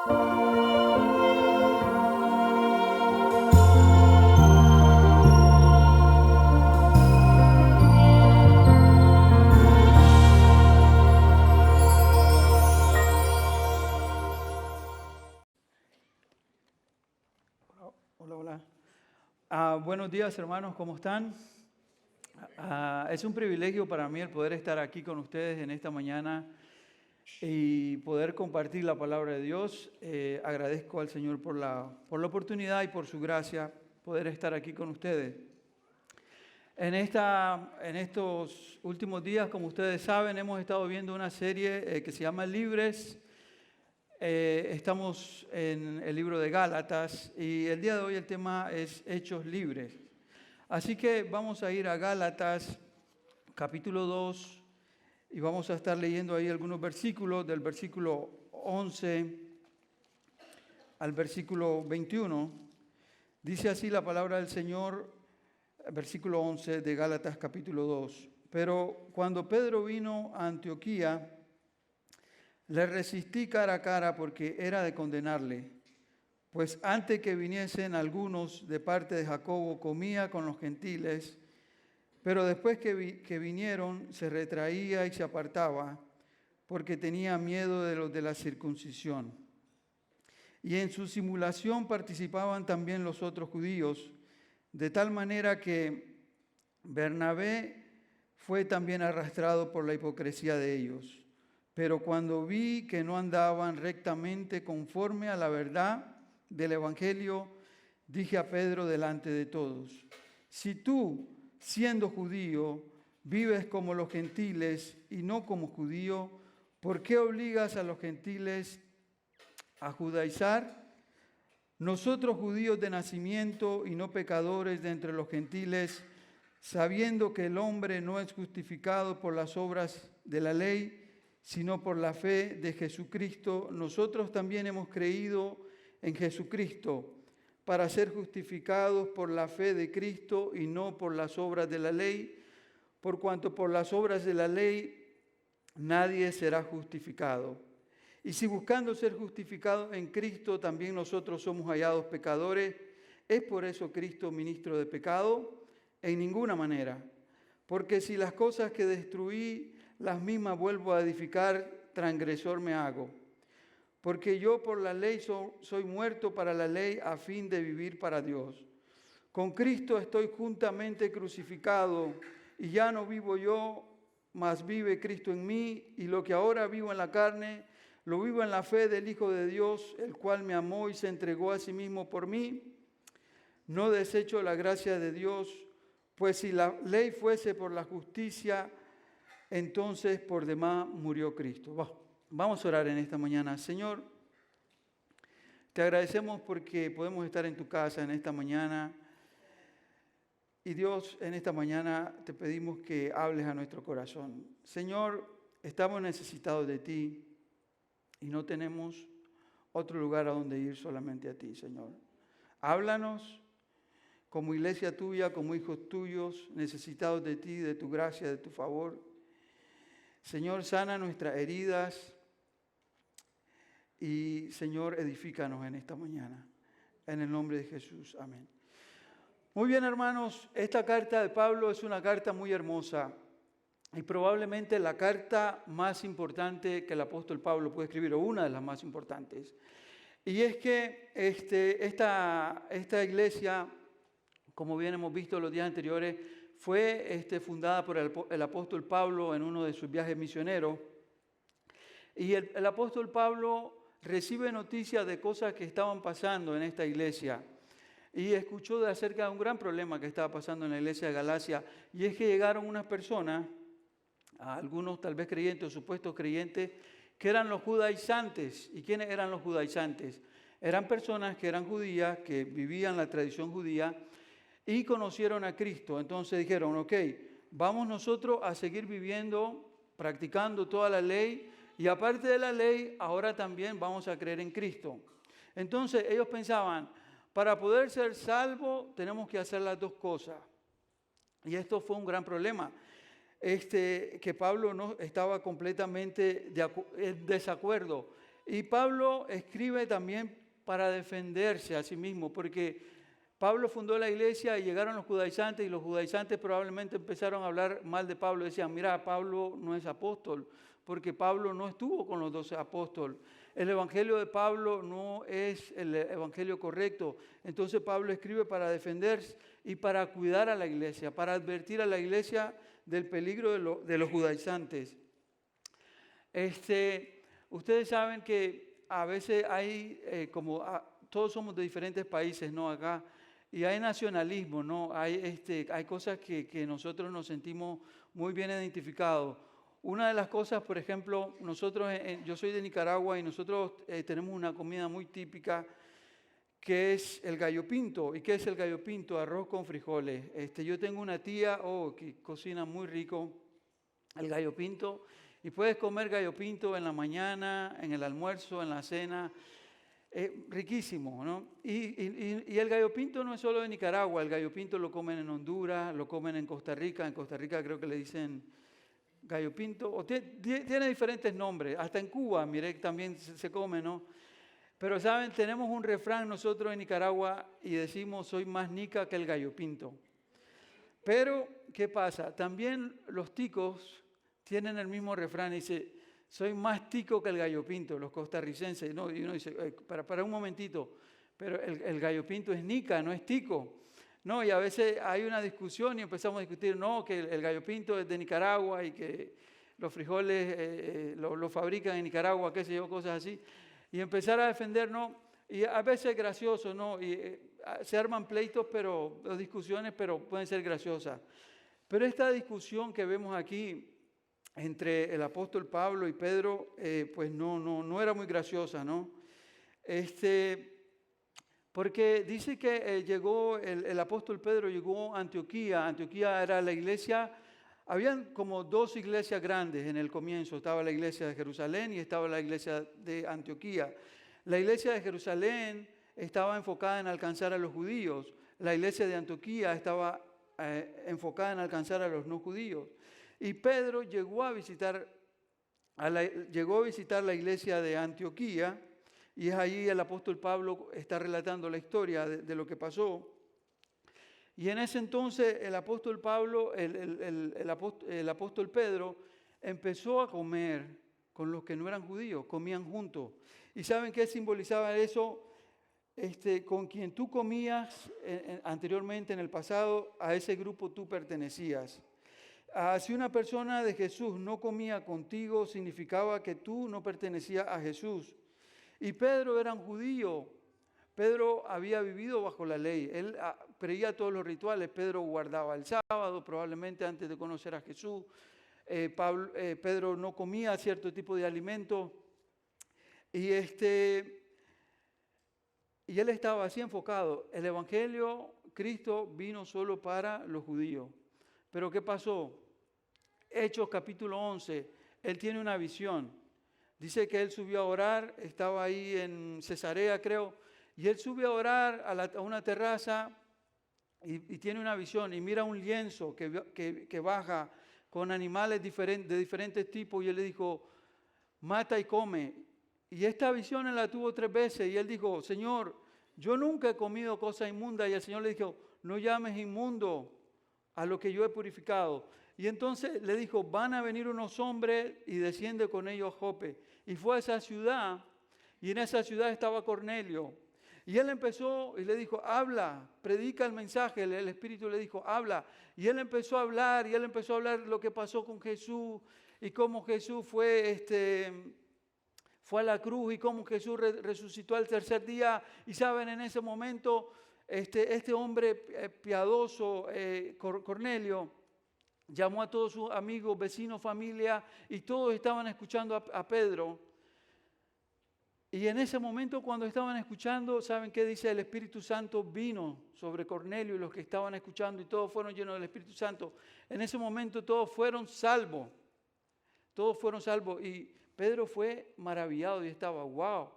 Hola, hola. Buenos días, hermanos, ¿cómo están? Es un privilegio para mí el poder estar aquí con ustedes en esta mañana y poder compartir la palabra de Dios. Agradezco al Señor por la oportunidad y por su gracia poder estar aquí con ustedes. En estos últimos días, como ustedes saben, hemos estado viendo una serie que se llama Libres. Estamos en el libro de Gálatas y el día de hoy el tema es Hechos Libres. Así que vamos a ir a Gálatas capítulo 2 y vamos a estar leyendo ahí algunos versículos del versículo 11 al versículo 21. Dice así la palabra del Señor, versículo 11 de Gálatas capítulo 2. Pero cuando Pedro vino a Antioquía, le resistí cara a cara porque era de condenarle, pues antes que viniesen algunos de parte de Jacobo comía con los gentiles, pero después que vinieron se retraía y se apartaba porque tenía miedo de los de la circuncisión. Y en su simulación participaban también los otros judíos, de tal manera que Bernabé fue también arrastrado por la hipocresía de ellos. Pero cuando vi que no andaban rectamente conforme a la verdad del Evangelio, dije a Pedro delante de todos: si tú, siendo judío, vives como los gentiles y no como judío, ¿por qué obligas a los gentiles a judaizar? Nosotros, judíos de nacimiento y no pecadores de entre los gentiles, sabiendo que el hombre no es justificado por las obras de la ley, sino por la fe de Jesucristo, nosotros también hemos creído en Jesucristo para ser justificados por la fe de Cristo y no por las obras de la ley, por cuanto por las obras de la ley nadie será justificado. Y si buscando ser justificados en Cristo también nosotros somos hallados pecadores, ¿es por eso Cristo ministro de pecado? En ninguna manera. Porque si las cosas que destruí las mismas vuelvo a edificar, transgresor me hago. Porque yo por la ley soy muerto para la ley a fin de vivir para Dios. Con Cristo estoy juntamente crucificado y ya no vivo yo, mas vive Cristo en mí, y lo que ahora vivo en la carne, lo vivo en la fe del Hijo de Dios, el cual me amó y se entregó a sí mismo por mí. No desecho la gracia de Dios, pues si la ley fuese por la justicia, entonces por demás murió Cristo. Vamos a orar en esta mañana. Señor, te agradecemos porque podemos estar en tu casa en esta mañana. Y Dios, en esta mañana te pedimos que hables a nuestro corazón. Señor, estamos necesitados de ti y no tenemos otro lugar a donde ir, solamente a ti, Señor. Háblanos como iglesia tuya, como hijos tuyos, necesitados de ti, de tu gracia, de tu favor. Señor, sana nuestras heridas y, Señor, edifícanos en esta mañana. En el nombre de Jesús. Amén. Muy bien, hermanos, esta carta de Pablo es una carta muy hermosa y probablemente la carta más importante que el apóstol Pablo puede escribir, o una de las más importantes. Y es que esta iglesia, como bien hemos visto los días anteriores, fue fundada por el apóstol Pablo en uno de sus viajes misioneros. Y el apóstol Pablo recibe noticias de cosas que estaban pasando en esta iglesia. Y escuchó acerca de un gran problema que estaba pasando en la iglesia de Galacia. Y es que llegaron unas personas, algunos tal vez creyentes o supuestos creyentes, que eran los judaizantes. ¿Y quiénes eran los judaizantes? Eran personas que eran judías, que vivían la tradición judía, y conocieron a Cristo. Entonces dijeron, ok, vamos nosotros a seguir viviendo, practicando toda la ley, y aparte de la ley, ahora también vamos a creer en Cristo. Entonces ellos pensaban, para poder ser salvos tenemos que hacer las dos cosas. Y esto fue un gran problema. Que Pablo no estaba completamente en desacuerdo. Y Pablo escribe también para defenderse a sí mismo, porque Pablo fundó la iglesia y llegaron los judaizantes y los judaizantes probablemente empezaron a hablar mal de Pablo. Decían, mira, Pablo no es apóstol, porque Pablo no estuvo con los 12 apóstoles. El evangelio de Pablo no es el evangelio correcto. Entonces Pablo escribe para defenderse y para cuidar a la iglesia, para advertir a la iglesia del peligro de los judaizantes. Ustedes saben que a veces hay, todos somos de diferentes países, ¿no? Acá, y hay nacionalismo, ¿no? Hay cosas que nosotros nos sentimos muy bien identificados. Una de las cosas, por ejemplo, yo soy de Nicaragua y nosotros tenemos una comida muy típica que es el gallo pinto. ¿Y qué es el gallo pinto? Arroz con frijoles. Yo tengo una tía que cocina muy rico el gallo pinto. Y puedes comer gallo pinto en la mañana, en el almuerzo, en la cena. Riquísimo, ¿no? Y el gallo pinto no es solo de Nicaragua. El gallo pinto lo comen en Honduras, lo comen en Costa Rica. En Costa Rica creo que le dicen gallo pinto. Tiene diferentes nombres. Hasta en Cuba, mire, también se come, ¿no? Pero, ¿saben? Tenemos un refrán nosotros en Nicaragua y decimos, soy más nica que el gallo pinto. Pero, ¿qué pasa? También los ticos tienen el mismo refrán y dice, soy más tico que el gallo pinto, los costarricenses. No, y uno dice, para un momentito, pero el gallo pinto es nica, no es tico. No, y a veces hay una discusión y empezamos a discutir, no, que el gallo pinto es de Nicaragua y que los frijoles lo fabrican en Nicaragua, qué sé yo, cosas así. Y empezar a defender, ¿no? Y a veces es gracioso, ¿no? Y se arman pleitos, o discusiones, pero pueden ser graciosas. Pero esta discusión que vemos aquí entre el apóstol Pablo y Pedro, pues no era muy graciosa, ¿no? Porque dice que llegó, el apóstol Pedro llegó a Antioquía. Antioquía era la iglesia, habían como dos iglesias grandes en el comienzo. Estaba la iglesia de Jerusalén y estaba la iglesia de Antioquía. La iglesia de Jerusalén estaba enfocada en alcanzar a los judíos. La iglesia de Antioquía estaba enfocada en alcanzar a los no judíos. Y Pedro llegó a visitar la iglesia de Antioquía, y es allí el apóstol Pablo está relatando la historia de lo que pasó. Y en ese entonces el apóstol Pablo, el apóstol Pedro, empezó a comer con los que no eran judíos, comían juntos. ¿Y saben qué simbolizaba eso? Con quien tú comías anteriormente en el pasado, a ese grupo tú pertenecías. Si una persona de Jesús no comía contigo, significaba que tú no pertenecías a Jesús. Y Pedro era un judío. Pedro había vivido bajo la ley. Él creía todos los rituales. Pedro guardaba el sábado, probablemente antes de conocer a Jesús. Pedro no comía cierto tipo de alimento. Y él estaba así enfocado. El evangelio, Cristo vino solo para los judíos. Pero ¿qué pasó? Hechos capítulo 11, él tiene una visión. Dice que él subió a orar, estaba ahí en Cesarea, creo, y él sube a orar a una terraza y tiene una visión y mira un lienzo que baja con animales de diferentes tipos, y él le dijo, mata y come. Y esta visión él la tuvo 3 veces y él dijo, Señor, yo nunca he comido cosa inmunda. Y el Señor le dijo, no llames inmundo a lo que yo he purificado. Y entonces le dijo, van a venir unos hombres, y desciende con ellos a Jope. Y fue a esa ciudad, y en esa ciudad estaba Cornelio. Y él empezó y le dijo, habla, predica el mensaje. El Espíritu le dijo, habla. Y él empezó a hablar, lo que pasó con Jesús, y cómo Jesús fue a la cruz, y cómo Jesús resucitó al tercer día. Y saben, en ese momento, este hombre piadoso, Cornelio, llamó a todos sus amigos, vecinos, familia, y todos estaban escuchando a Pedro. Y en ese momento, cuando estaban escuchando, ¿saben qué dice? El Espíritu Santo vino sobre Cornelio y los que estaban escuchando, y todos fueron llenos del Espíritu Santo. En ese momento todos fueron salvos. Todos fueron salvos. Y Pedro fue maravillado y estaba, wow.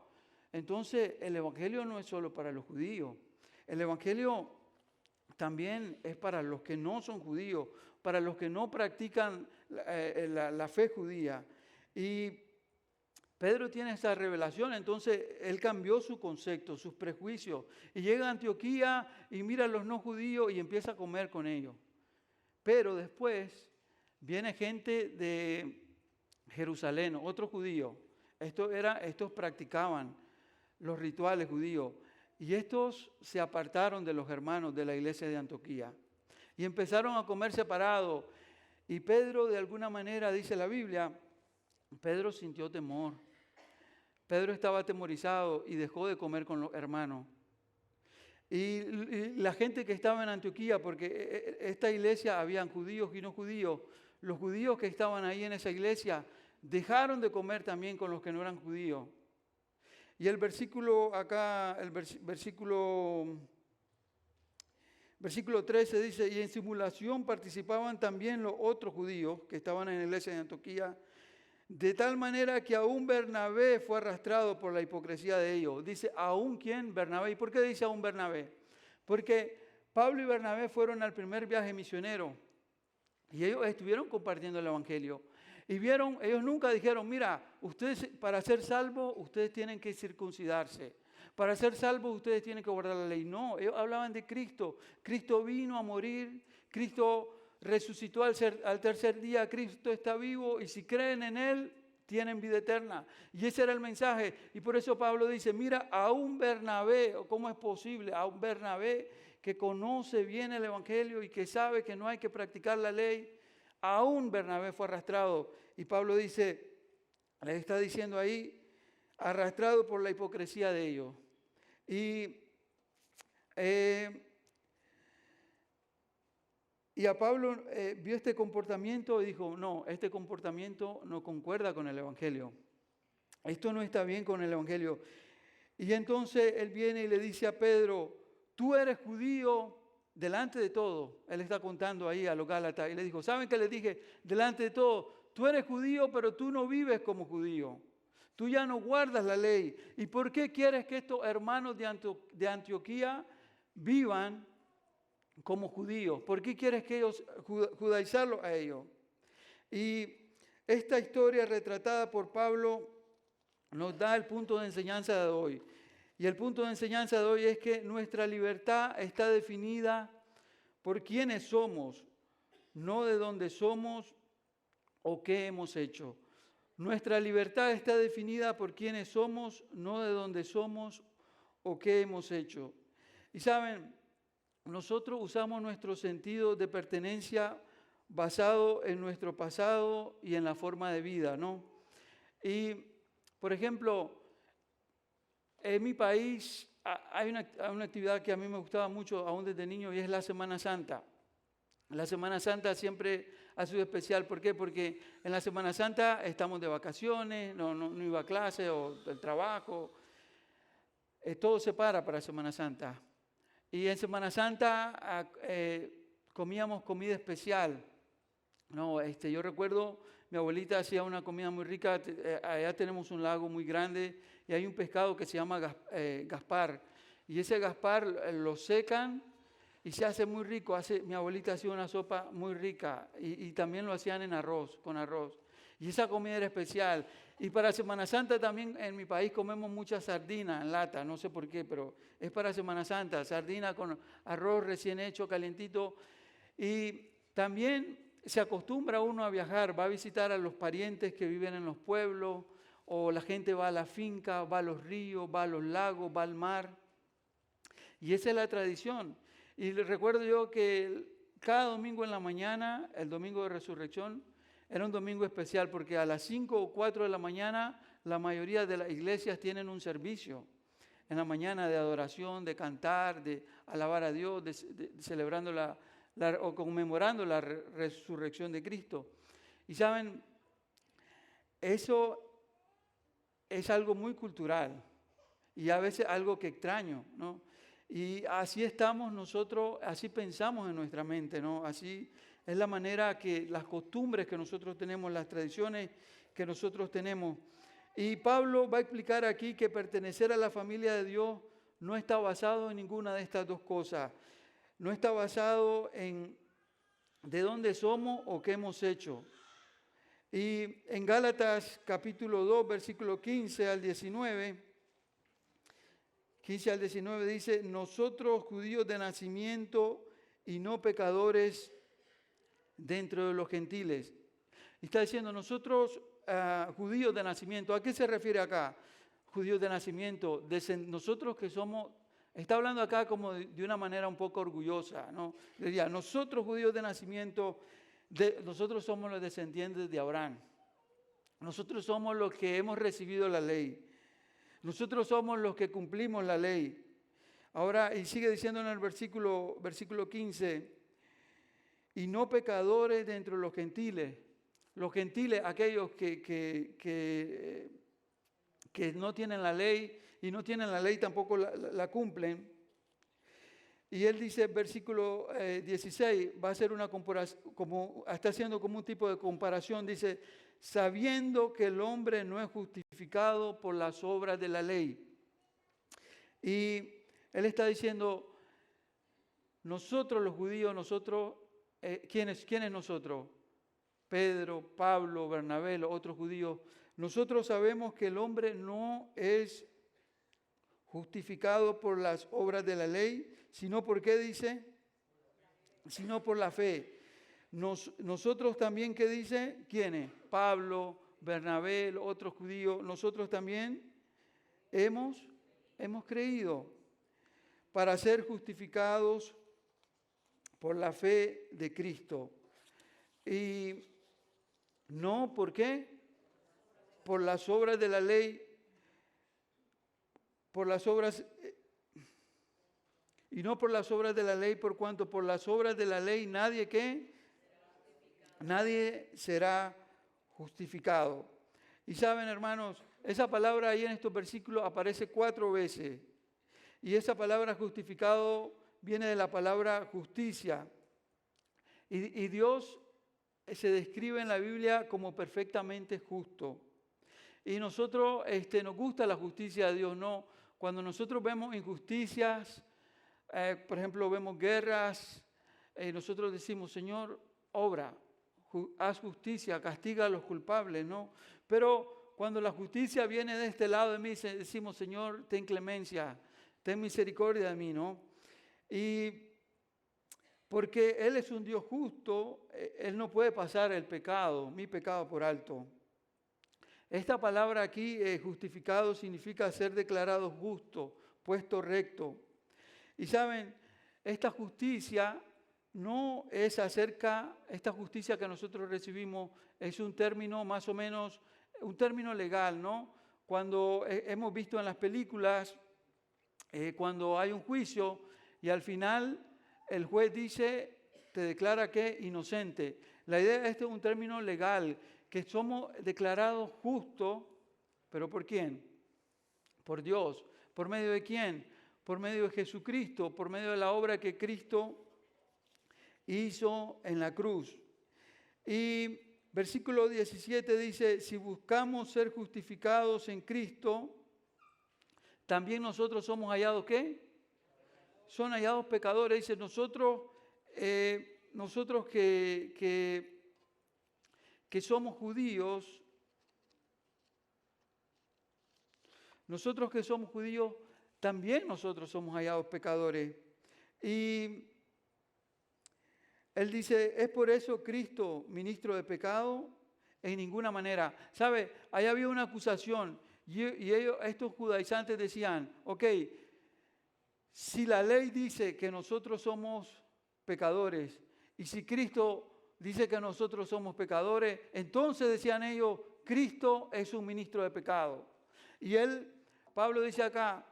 Entonces, el Evangelio no es solo para los judíos. El Evangelio también es para los que no son judíos, para los que no practican la fe judía. Y Pedro tiene esta revelación, entonces él cambió su concepto, sus prejuicios, y llega a Antioquía y mira a los no judíos y empieza a comer con ellos. Pero después viene gente de Jerusalén, otros judíos. Estos practicaban los rituales judíos y estos se apartaron de los hermanos de la iglesia de Antioquía y empezaron a comer separados. Y Pedro, de alguna manera, dice la Biblia, Pedro sintió temor. Pedro estaba atemorizado y dejó de comer con los hermanos. Y la gente que estaba en Antioquía, porque esta iglesia habían judíos y no judíos, los judíos que estaban ahí en esa iglesia dejaron de comer también con los que no eran judíos. Y el versículo acá, versículo 13 dice, y en simulación participaban también los otros judíos que estaban en la iglesia de Antioquía, de tal manera que aún Bernabé fue arrastrado por la hipocresía de ellos. Dice, ¿aún quién? Bernabé. ¿Y por qué dice aún Bernabé? Porque Pablo y Bernabé fueron al primer viaje misionero y ellos estuvieron compartiendo el evangelio. Y vieron, ellos nunca dijeron, mira, ustedes para ser salvos, ustedes tienen que circuncidarse. Para ser salvos, ustedes tienen que guardar la ley. No, ellos hablaban de Cristo. Cristo vino a morir, Cristo resucitó al tercer día, Cristo está vivo y si creen en Él, tienen vida eterna. Y ese era el mensaje. Y por eso Pablo dice, mira, a un Bernabé, ¿cómo es posible? A un Bernabé que conoce bien el Evangelio y que sabe que no hay que practicar la ley, aún Bernabé fue arrastrado. Y Pablo dice, le está diciendo ahí, arrastrado por la hipocresía de ellos. Y a Pablo vio este comportamiento y dijo, no, este comportamiento no concuerda con el Evangelio. Esto no está bien con el Evangelio. Y entonces él viene y le dice a Pedro, tú eres judío delante de todo. Él está contando ahí a los Gálatas y le dijo, ¿saben qué les dije? Delante de todo, tú eres judío, pero tú no vives como judío. Tú ya no guardas la ley. ¿Y por qué quieres que estos hermanos de Antioquía vivan como judíos? ¿Por qué quieres que ellos judaizarlos a ellos? Y esta historia retratada por Pablo nos da el punto de enseñanza de hoy. Y el punto de enseñanza de hoy es que nuestra libertad está definida por quiénes somos, no de dónde somos o qué hemos hecho. Nuestra libertad está definida por quiénes somos, no de dónde somos o qué hemos hecho. Y saben, nosotros usamos nuestro sentido de pertenencia basado en nuestro pasado y en la forma de vida, ¿no? Y, por ejemplo, en mi país hay una actividad que a mí me gustaba mucho aún desde niño y es la Semana Santa. La Semana Santa siempre ha sido especial. ¿Por qué? Porque en la Semana Santa estamos de vacaciones, no iba a clase o del trabajo. Todo se para Semana Santa. Y en Semana Santa comíamos comida especial. No, yo recuerdo, mi abuelita hacía una comida muy rica. Allá tenemos un lago muy grande y hay un pescado que se llama gaspar. Y ese gaspar lo secan y se hace muy rico. Mi abuelita hacía una sopa muy rica y también lo hacían con arroz. Y esa comida era especial. Y para Semana Santa también en mi país comemos mucha sardina en lata, no sé por qué, pero es para Semana Santa, sardina con arroz recién hecho, calientito. Y también se acostumbra uno a viajar, va a visitar a los parientes que viven en los pueblos, o la gente va a la finca, va a los ríos, va a los lagos, va al mar. Y esa es la tradición. Y recuerdo yo que cada domingo en la mañana, el domingo de resurrección, era un domingo especial porque a las 5 o 4 de la mañana la mayoría de las iglesias tienen un servicio en la mañana de adoración, de cantar, de alabar a Dios, celebrando o conmemorando la resurrección de Cristo. Y saben, eso es algo muy cultural y a veces algo que extraño, ¿no? Y así estamos nosotros, así pensamos en nuestra mente, ¿no? Así es la manera que las costumbres que nosotros tenemos, las tradiciones que nosotros tenemos. Y Pablo va a explicar aquí que pertenecer a la familia de Dios no está basado en ninguna de estas dos cosas. No está basado en de dónde somos o qué hemos hecho. Y en Gálatas capítulo 2, versículo 15 al 19, 15 al 19 dice, nosotros judíos de nacimiento y no pecadores dentro de los gentiles. Y está diciendo nosotros judíos de nacimiento. ¿A qué se refiere acá? Judíos de nacimiento. Nosotros que somos, está hablando acá como de una manera un poco orgullosa, ¿no? Diría, nosotros judíos de nacimiento, nosotros somos los descendientes de Abraham. Nosotros somos los que hemos recibido la ley. Nosotros somos los que cumplimos la ley. Ahora, y sigue diciendo en el versículo 15, y no pecadores dentro de los gentiles. Los gentiles, aquellos que no tienen la ley y no tienen la ley tampoco la cumplen. Y él dice, versículo 16, va a hacer una comparación, está haciendo como un tipo de comparación, dice, sabiendo que el hombre no es justificado por las obras de la ley. Y él está diciendo, nosotros los judíos, ¿quiénes nosotros? Pedro, Pablo, Bernabé, otros judíos, nosotros sabemos que el hombre no es justificado por las obras de la ley, sino por qué dice, sino por la fe. Nosotros también, ¿qué dice? ¿Quiénes? Pablo, Bernabé, otros judíos, nosotros también hemos creído para ser justificados por la fe de Cristo. Y no, ¿por qué? Por las obras de la ley, por las obras, y no por las obras de la ley, por cuanto por las obras de la ley nadie, ¿qué? Nadie será justificado. Y saben, hermanos, esa palabra ahí en estos versículos aparece 4 veces. Y esa palabra justificado viene de la palabra justicia. Y Dios se describe en la Biblia como perfectamente justo. Y nosotros nos gusta la justicia de Dios, ¿no? Cuando nosotros vemos injusticias, por ejemplo, vemos guerras, nosotros decimos, Señor, obra, haz justicia, castiga a los culpables, ¿no? Pero cuando la justicia viene de este lado de mí, decimos, Señor, ten clemencia, ten misericordia de mí, ¿no? Y porque Él es un Dios justo, Él no puede pasar el pecado, mi pecado por alto. Esta palabra aquí, justificado, significa ser declarado justo, puesto recto. Y saben, esta justicia no es esta justicia que nosotros recibimos es un término más o menos, un término legal, ¿no? Cuando hemos visto en las películas, cuando hay un juicio y al final el juez dice, te declara que inocente. La idea de este es un término legal, que somos declarados justos, ¿pero por quién? Por Dios. ¿Por medio de quién? Por medio de Jesucristo, por medio de la obra que Cristo hizo en la cruz. Y versículo 17 dice, si buscamos ser justificados en Cristo, también nosotros somos hallados, ¿qué? Son hallados pecadores. Dice, nosotros que somos judíos, también nosotros somos hallados pecadores. Y él dice, ¿es por eso Cristo ministro de pecado? En ninguna manera. ¿Sabe? Ahí había una acusación y ellos, estos judaizantes decían, ok, si la ley dice que nosotros somos pecadores y si Cristo dice que nosotros somos pecadores, entonces decían ellos, Cristo es un ministro de pecado. Y Pablo dice acá,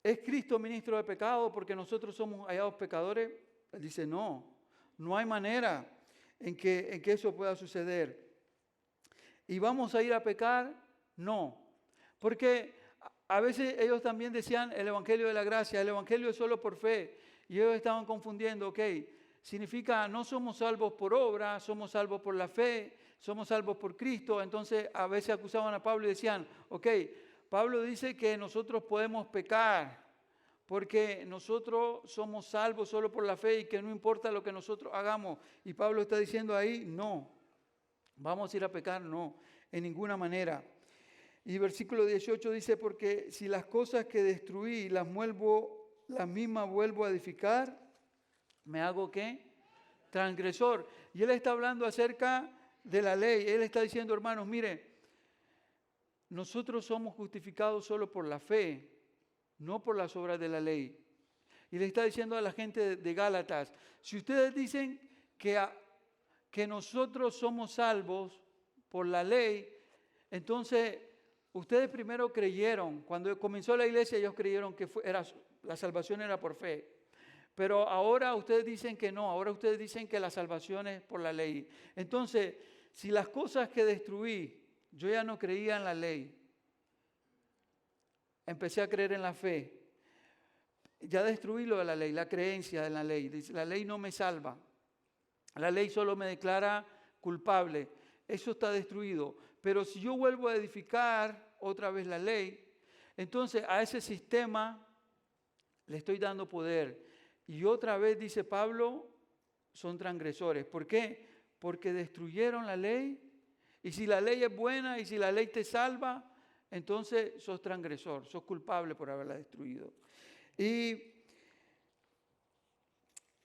¿es Cristo ministro de pecado porque nosotros somos hallados pecadores? Él dice, no hay manera en que eso pueda suceder. ¿Y vamos a ir a pecar? No. Porque a veces ellos también decían el Evangelio de la gracia, el Evangelio es solo por fe. Y ellos estaban confundiendo, ok, significa no somos salvos por obra, somos salvos por la fe, somos salvos por Cristo. Entonces a veces acusaban a Pablo y decían, ok, Pablo dice que nosotros podemos pecar porque nosotros somos salvos solo por la fe y que no importa lo que nosotros hagamos. Y Pablo está diciendo ahí, no ¿Vamos a ir a pecar? No, en ninguna manera. Y versículo 18 dice, porque si las cosas que destruí las mismas vuelvo a edificar, ¿me hago qué? Transgresor. Y él está hablando acerca de la ley. Él está diciendo, hermanos, mire, nosotros somos justificados solo por la fe, no por las obras de la ley. Y le está diciendo a la gente de Gálatas, si ustedes dicen que nosotros somos salvos por la ley, entonces ustedes primero creyeron, cuando comenzó la iglesia ellos creyeron que la salvación era por fe. Pero ahora ustedes dicen que no, ahora ustedes dicen que la salvación es por la ley. Entonces, si las cosas que destruí, yo ya no creía en la ley, empecé a creer en la fe. Ya destruí lo de la ley, la creencia en la ley. Dice, la ley no me salva. La ley solo me declara culpable. Eso está destruido. Pero si yo vuelvo a edificar otra vez la ley, entonces a ese sistema le estoy dando poder. Y otra vez, dice Pablo, son transgresores. ¿Por qué? Porque destruyeron la ley. Y si la ley es buena y si la ley te salva, entonces sos transgresor, sos culpable por haberla destruido. Y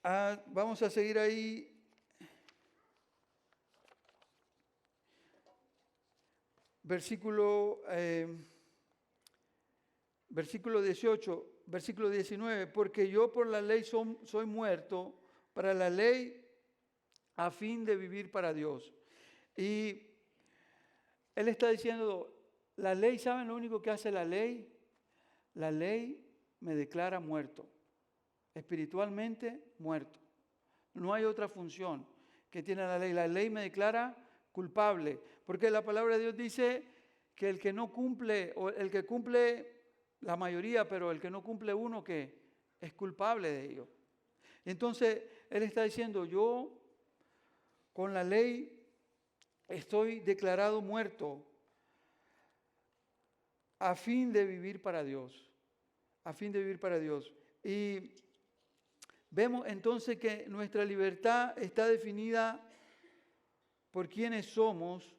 vamos a seguir ahí. Versículo 18, versículo 19, porque yo por la ley soy muerto, para la ley a fin de vivir para Dios. Y él está diciendo, la ley, ¿saben lo único que hace la ley? La ley me declara muerto, espiritualmente muerto. No hay otra función que tiene la ley. La ley me declara culpable, porque la palabra de Dios dice que el que no cumple, o el que cumple la mayoría, pero el que no cumple uno, que es culpable de ello. Entonces, él está diciendo, yo con la ley estoy declarado muerto a fin de vivir para Dios, a fin de vivir para Dios. Y vemos entonces que nuestra libertad está definida por quiénes somos,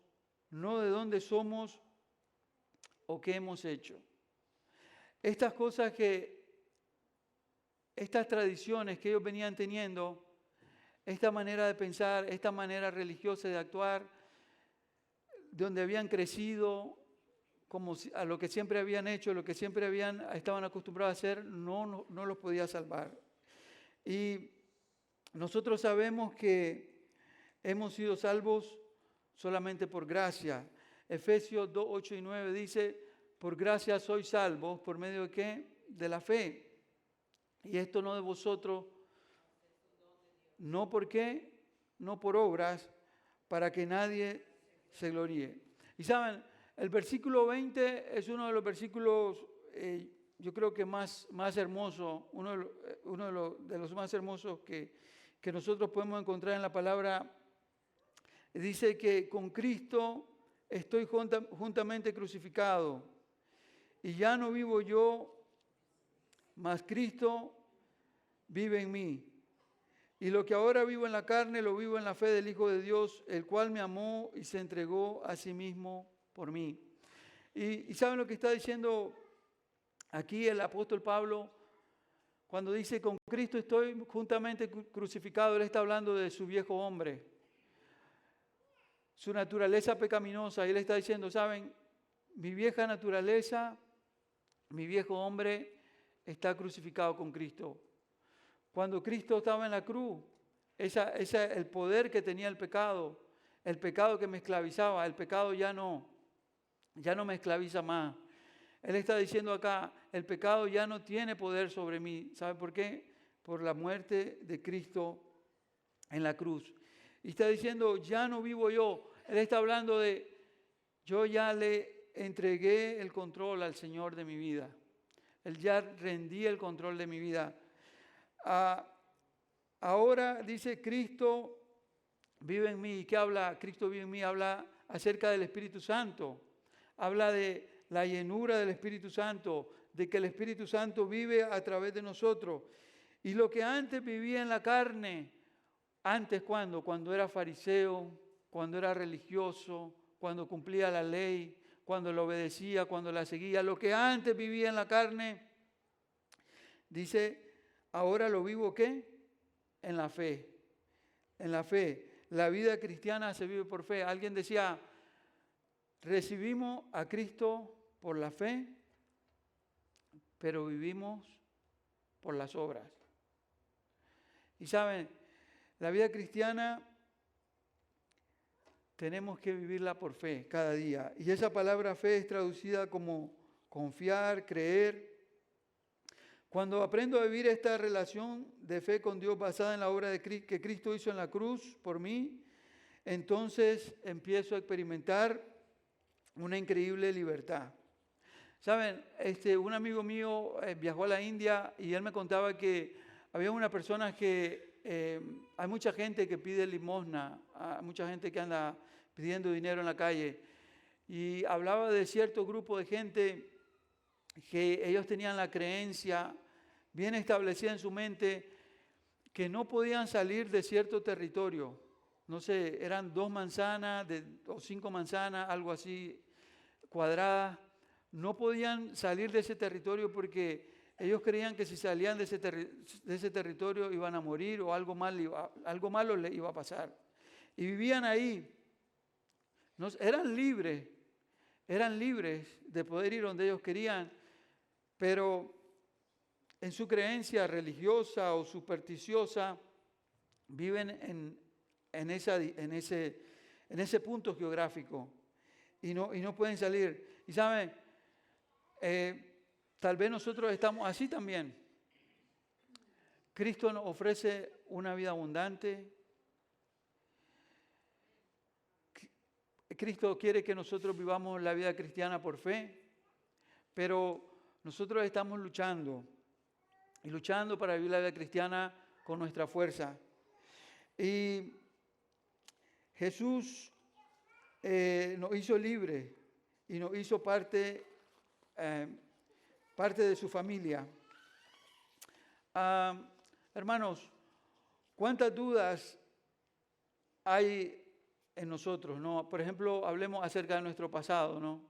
no de dónde somos o qué hemos hecho. Estas cosas estas tradiciones que ellos venían teniendo, esta manera de pensar, esta manera religiosa de actuar, donde habían crecido, como a lo que siempre habían hecho, lo que siempre estaban acostumbrados a hacer, no los podía salvar. Y nosotros sabemos que hemos sido salvos solamente por gracia. Efesios 2, 8 y 9 dice, por gracia sois salvos, ¿por medio de qué? De la fe. Y esto no de vosotros, no por qué, no por obras, para que nadie se gloríe. Y saben, el versículo 20 es uno de los versículos, yo creo que más hermoso, uno de los más hermosos que nosotros podemos encontrar en la palabra. Dice que con Cristo estoy juntamente crucificado y ya no vivo yo, mas Cristo vive en mí. Y lo que ahora vivo en la carne, lo vivo en la fe del Hijo de Dios, el cual me amó y se entregó a sí mismo por mí. Y ¿saben lo que está diciendo aquí el apóstol Pablo? Cuando dice, con Cristo estoy juntamente crucificado, él está hablando de su viejo hombre, su naturaleza pecaminosa. Y él está diciendo, ¿saben? Mi vieja naturaleza, mi viejo hombre está crucificado con Cristo. Cuando Cristo estaba en la cruz, el poder que tenía el pecado que me esclavizaba, el pecado ya no me esclaviza más. Él está diciendo acá, el pecado ya no tiene poder sobre mí. ¿Sabe por qué? Por la muerte de Cristo en la cruz. Y está diciendo, ya no vivo yo. Él está hablando de, yo ya le entregué el control al Señor de mi vida. Él ya rendí el control de mi vida. Ahora dice, Cristo vive en mí. ¿Y qué habla? Cristo vive en mí. Habla acerca del Espíritu Santo. Habla de la llenura del Espíritu Santo, de que el Espíritu Santo vive a través de nosotros. Y lo que antes vivía en la carne, antes cuando era fariseo, cuando era religioso, cuando cumplía la ley, cuando la obedecía, cuando la seguía. Lo que antes vivía en la carne, dice, ahora lo vivo ¿qué? En la fe. En la fe. La vida cristiana se vive por fe. Alguien decía, recibimos a Cristo por la fe, pero vivimos por las obras. Y saben, la vida cristiana tenemos que vivirla por fe cada día. Y esa palabra fe es traducida como confiar, creer. Cuando aprendo a vivir esta relación de fe con Dios basada en la obra que Cristo hizo en la cruz por mí, entonces empiezo a experimentar una increíble libertad. Saben, un amigo mío viajó a la India y él me contaba que había una persona que hay mucha gente que pide limosna, hay mucha gente que anda pidiendo dinero en la calle. Y hablaba de cierto grupo de gente que ellos tenían la creencia bien establecida en su mente que no podían salir de cierto territorio. No sé, eran 2 manzanas o 5 manzanas, algo así, cuadradas. No podían salir de ese territorio porque ellos creían que si salían de ese territorio iban a morir o algo malo les iba a pasar. Y vivían ahí. Eran libres de poder ir donde ellos querían, pero en su creencia religiosa o supersticiosa viven en ese punto geográfico y no pueden salir. Y saben, tal vez nosotros estamos así también. Cristo nos ofrece una vida abundante. Cristo quiere que nosotros vivamos la vida cristiana por fe, pero nosotros estamos luchando para vivir la vida cristiana con nuestra fuerza. Y Jesús nos hizo libres y nos hizo parte de su familia. Hermanos, ¿cuántas dudas hay en nosotros, ¿no? Por ejemplo, hablemos acerca de nuestro pasado, ¿no?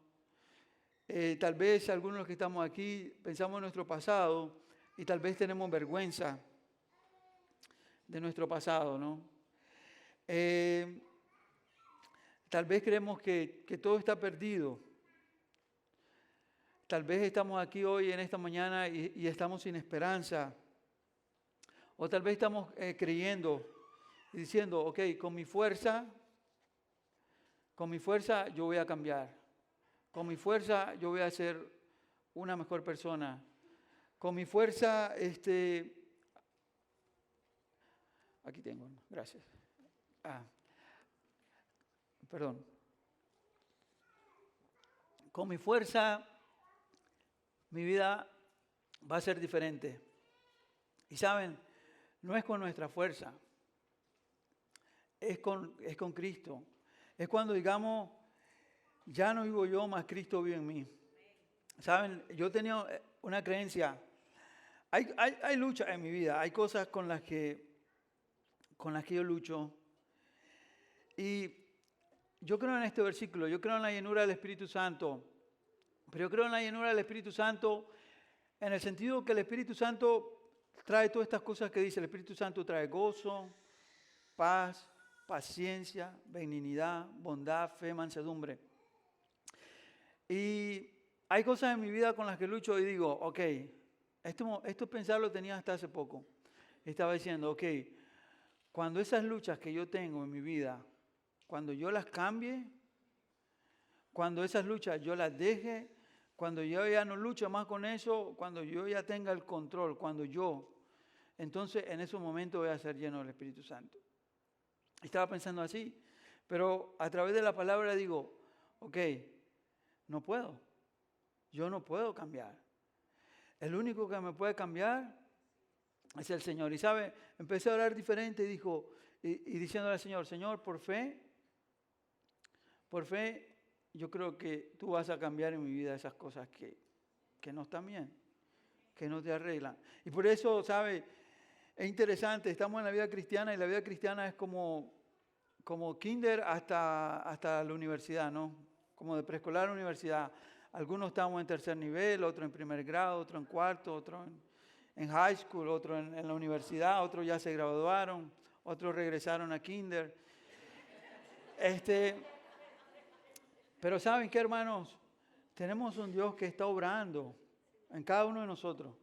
Tal vez algunos de los que estamos aquí pensamos en nuestro pasado y tal vez tenemos vergüenza de nuestro pasado, ¿no? Tal vez creemos que todo está perdido. Tal vez estamos aquí hoy en esta mañana y estamos sin esperanza. O tal vez estamos creyendo y diciendo, ok, con mi fuerza yo voy a cambiar. Con mi fuerza yo voy a ser una mejor persona. Con mi fuerza, aquí tengo, gracias. Perdón. Con mi fuerza, mi vida va a ser diferente. Y saben, no es con nuestra fuerza, es con Cristo. Es cuando digamos, ya no vivo yo, más Cristo vive en mí. Saben, yo tenía una creencia. Hay luchas en mi vida, hay cosas con las que yo lucho. Y yo creo en este versículo, yo creo en la llenura del Espíritu Santo. Pero yo creo en la llenura del Espíritu Santo en el sentido que el Espíritu Santo trae todas estas cosas que dice. El Espíritu Santo trae gozo, paz, paciencia, benignidad, bondad, fe, mansedumbre. Y hay cosas en mi vida con las que lucho y digo, ok, esto pensar lo tenía hasta hace poco. Estaba diciendo, ok, cuando esas luchas que yo tengo en mi vida, cuando yo las cambie, cuando esas luchas yo las deje, cuando yo ya no lucho más con eso, cuando yo ya tenga el control, entonces en ese momento voy a ser lleno del Espíritu Santo. Estaba pensando así, pero a través de la palabra digo, ok, no puedo, yo no puedo cambiar. El único que me puede cambiar es el Señor. Y sabe, empecé a orar diferente y diciéndole al Señor, Señor, por fe, yo creo que tú vas a cambiar en mi vida esas cosas que no están bien, que no te arreglan. Y por eso, sabe, es interesante, estamos en la vida cristiana y la vida cristiana es como como kinder hasta la universidad, ¿no? Como de preescolar a la universidad. Algunos estamos en tercer nivel, otro en primer grado, otro en cuarto, otro en high school, otro en la universidad, otros ya se graduaron, otros regresaron a kinder. Pero ¿saben qué, hermanos? Tenemos un Dios que está obrando en cada uno de nosotros.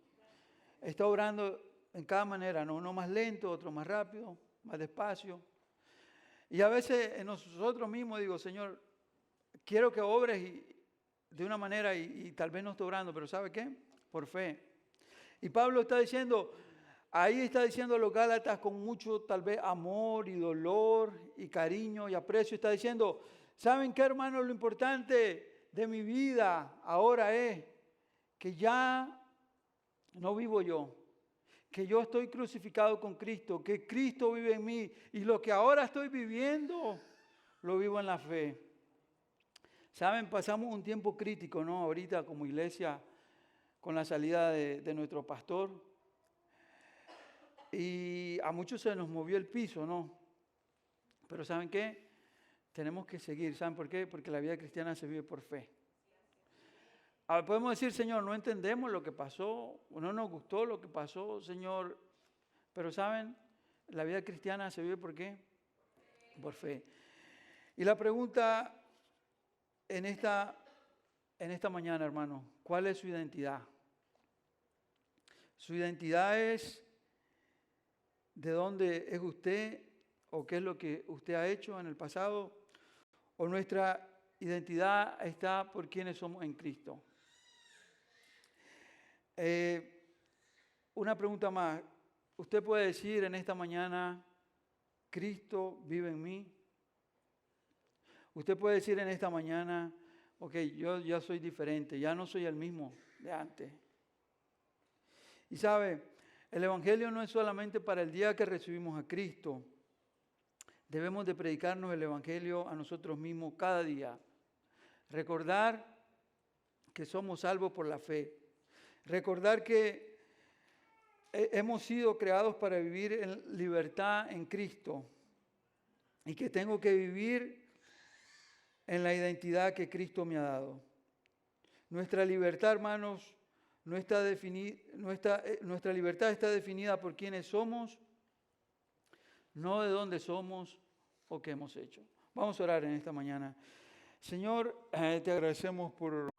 Está obrando en cada manera, ¿no? Uno más lento, otro más rápido, más despacio. Y a veces en nosotros mismos digo, Señor, quiero que obres de una manera y tal vez no estoy obrando, pero ¿sabe qué? Por fe. Y Pablo está diciendo, ahí está diciendo a los Gálatas con mucho tal vez amor y dolor y cariño y aprecio, está diciendo, ¿saben qué, hermanos? Lo importante de mi vida ahora es que ya no vivo yo, que yo estoy crucificado con Cristo, que Cristo vive en mí y lo que ahora estoy viviendo lo vivo en la fe. Saben, pasamos un tiempo crítico, ¿no? Ahorita como iglesia con la salida de nuestro pastor y a muchos se nos movió el piso, ¿no? Pero ¿saben qué? Tenemos que seguir, ¿saben por qué? Porque la vida cristiana se vive por fe. Ahora podemos decir, Señor, no entendemos lo que pasó, no nos gustó lo que pasó, Señor, pero ¿saben? La vida cristiana se vive ¿por qué? Por fe. Y la pregunta en esta mañana, hermano, ¿cuál es su identidad? ¿Su identidad es de dónde es usted o qué es lo que usted ha hecho en el pasado? ¿O nuestra identidad está por quienes somos en Cristo? Una pregunta más. ¿Usted puede decir en esta mañana, Cristo vive en mí? Usted puede decir en esta mañana, ok, yo ya soy diferente, ya no soy el mismo de antes. Y sabe, el Evangelio no es solamente para el día que recibimos a Cristo. Debemos de predicarnos el Evangelio a nosotros mismos cada día. Recordar que somos salvos por la fe. Recordar que hemos sido creados para vivir en libertad en Cristo y que tengo que vivir en la identidad que Cristo me ha dado. Nuestra libertad, hermanos, nuestra libertad está definida por quiénes somos, no de dónde somos o qué hemos hecho. Vamos a orar en esta mañana. Señor, te agradecemos por